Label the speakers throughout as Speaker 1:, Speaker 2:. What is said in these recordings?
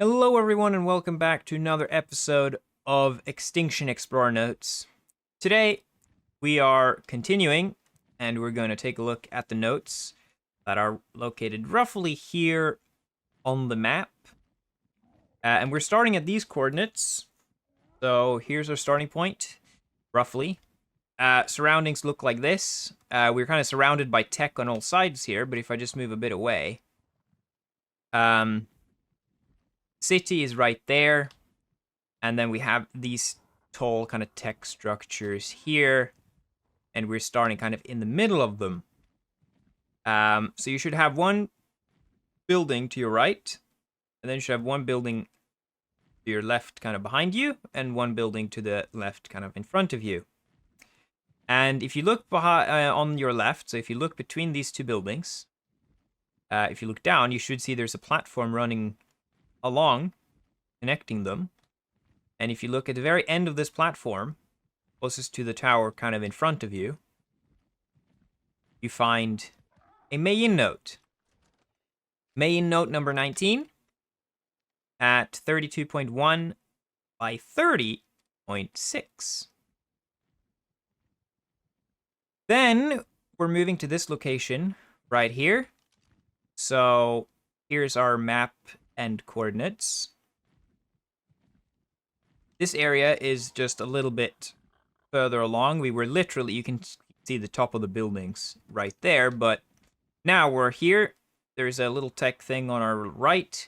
Speaker 1: Hello everyone and welcome back to another episode of Extinction Explorer Notes. Today we are continuing and we're going to take a look at the notes that are located roughly here on the map. And we're starting at these coordinates. So here's our starting point, roughly. Surroundings look like this. We're kind of surrounded by tech on all sides here, but if I just move a bit away, city is right there, and then we have these tall kind of tech structures here, and we're starting kind of in the middle of them. So you should have one building to your right, and then you should have one building to your left kind of behind you, and one building to the left kind of in front of you. And if you look behind, on your left, so if you look between these two buildings, if you look down, you should see there's a platform running along, connecting them. And if you look at the very end of this platform, closest to the tower kind of in front of you, you find a Meiyin Note. Meiyin Note number 19 at 32.1 by 30.6. Then we're moving to this location right here. So here's our map and coordinates. This area is just a little bit further along. We were literally, you can see the top of the buildings right there, but now we're here. There's a little tech thing on our right,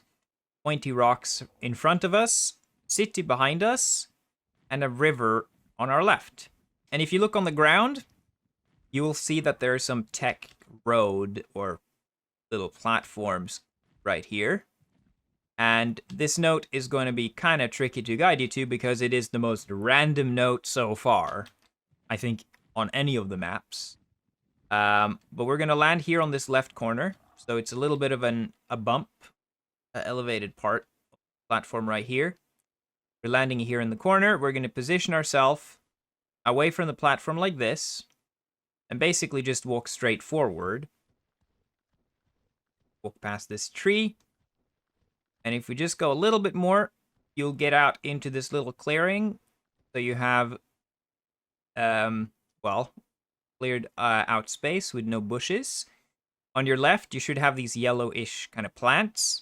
Speaker 1: pointy rocks in front of us, city behind us, and a river on our left. And if you look on the ground, you will see that there's some tech road or little platforms right here. And this note is going to be kind of tricky to guide you to because it is the most random note so far, I think, on any of the maps. But we're going to land here on this left corner. So it's a little bit of a bump, elevated part of the platform right here. We're landing here in the corner. We're going to position ourselves away from the platform like this and basically just walk straight forward. Walk past this tree. And if we just go a little bit more, you'll get out into this little clearing. So you have, cleared out space with no bushes. On your left, you should have these yellowish kind of plants.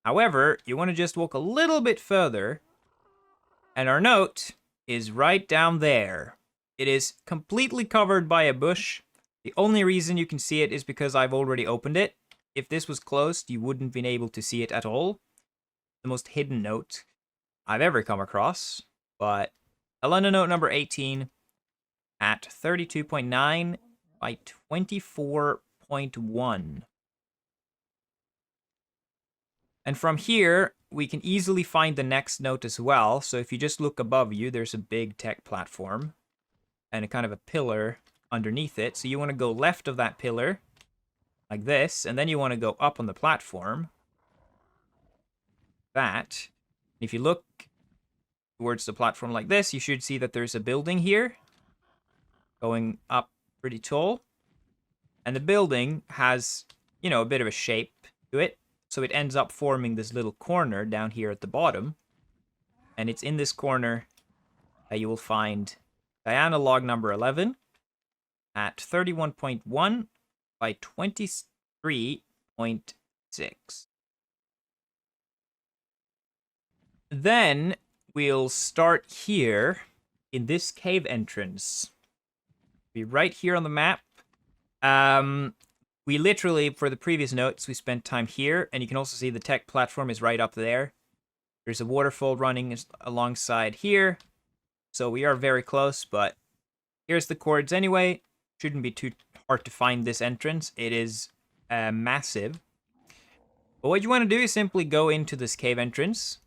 Speaker 1: However, you want to just walk a little bit further. And our note is right down there. It is completely covered by a bush. The only reason you can see it is because I've already opened it. If this was closed, you wouldn't have been able to see it at all. The most hidden note I've ever come across. But Helena Note number 18 at 32.9 by 24.1. And from here, we can easily find the next note as well. So if you just look above you, there's a big tech platform and a kind of a pillar underneath it. So you want to go left of that pillar like this, and then you want to go up on the platform. That. If you look towards the platform like this, you should see that there's a building here going up pretty tall. And the building has, a bit of a shape to it. So it ends up forming this little corner down here at the bottom. And it's in this corner that you will find Diana log number 11 at 31.1 by 23.6. Then we'll start here in this cave entrance. Be right here on the map. We literally, for the previous notes, we spent time here, and you can also see the tech platform is right up there. There's a waterfall running alongside here, so we are very close, but here's the chords anyway. Shouldn't be too hard to find this entrance. It is massive. But what you want to do is simply go into this cave entrance.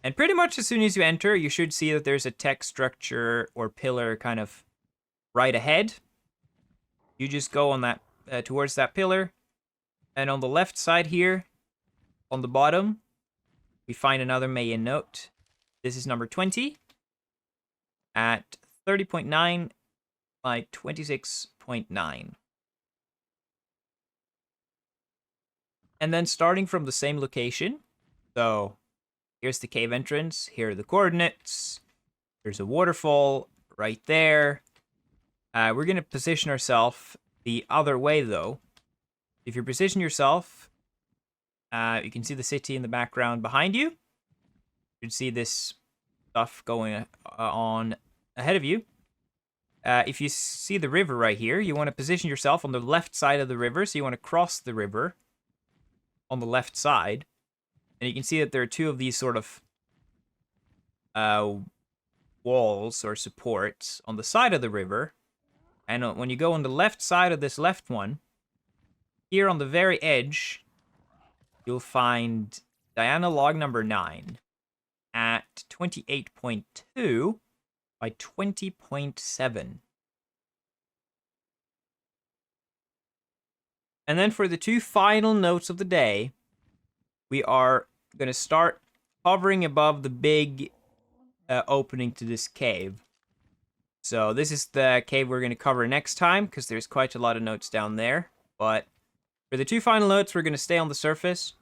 Speaker 1: And pretty much as soon as you enter, you should see that there's a tech structure or pillar kind of right ahead. You just go on that towards that pillar. And on the left side here, on the bottom, we find another Meiyin Note. This is number 20 at 30.9 by 26.9. And then starting from the same location, so Here's the cave entrance. Here are the coordinates. There's a waterfall right there. We're going to position ourselves the other way, though. If you position yourself, you can see the city in the background behind you. You can see this stuff going on ahead of you. If you see the river right here, you want to position yourself on the left side of the river. So you want to cross the river on the left side. And you can see that there are two of these sort of walls or supports on the side of the river. And when you go on the left side of this left one, here on the very edge, you'll find diagonal log number 9 at 28.2 by 20.7. And then for the two final notes of the day, we are going to start hovering above the big opening to this cave. So this is the cave we're going to cover next time, because there's quite a lot of notes down there. But for the two final notes, we're going to stay on the surface,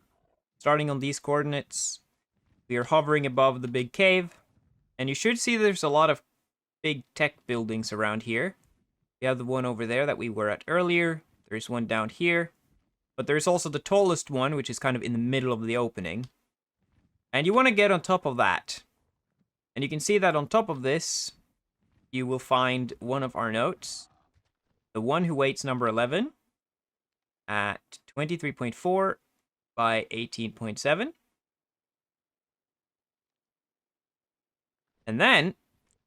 Speaker 1: starting on these coordinates. We are hovering above the big cave, and you should see there's a lot of big tech buildings around here. We have the one over there that we were at earlier. There's one down here. But there's also the tallest one, which is kind of in the middle of the opening. And you want to get on top of that. And you can see that on top of this, you will find one of our notes. The one who waits number 11 at 23.4 by 18.7. And then,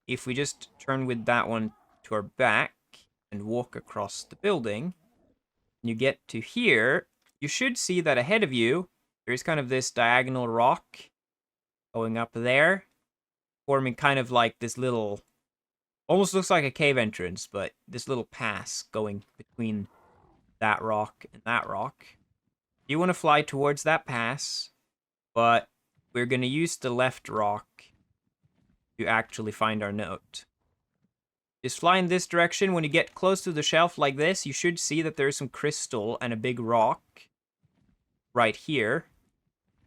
Speaker 1: if we just turn with that one to our back and walk across the building, and you get to here, you should see that ahead of you, there's kind of this diagonal rock going up there, forming kind of like this little, almost looks like a cave entrance, but this little pass going between that rock and that rock. You want to fly towards that pass, but we're going to use the left rock to actually find our note. Just fly in this direction. When you get close to the shelf like this, you should see that there's some crystal and a big rock right here,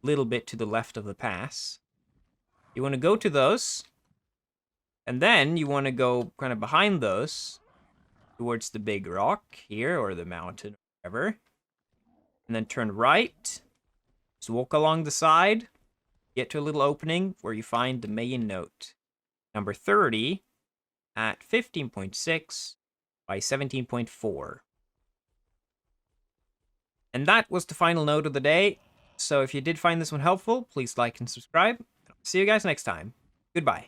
Speaker 1: a little bit to the left of the pass. You want to go to those, and then you want to go kind of behind those towards the big rock here, or the mountain, or whatever. And then turn right. Just walk along the side, get to a little opening where you find the Meiyin Note, number 30, at 15.6 by 17.4. And that was the final note of the day. So if you did find this one helpful, please like and subscribe. See you guys next time. Goodbye.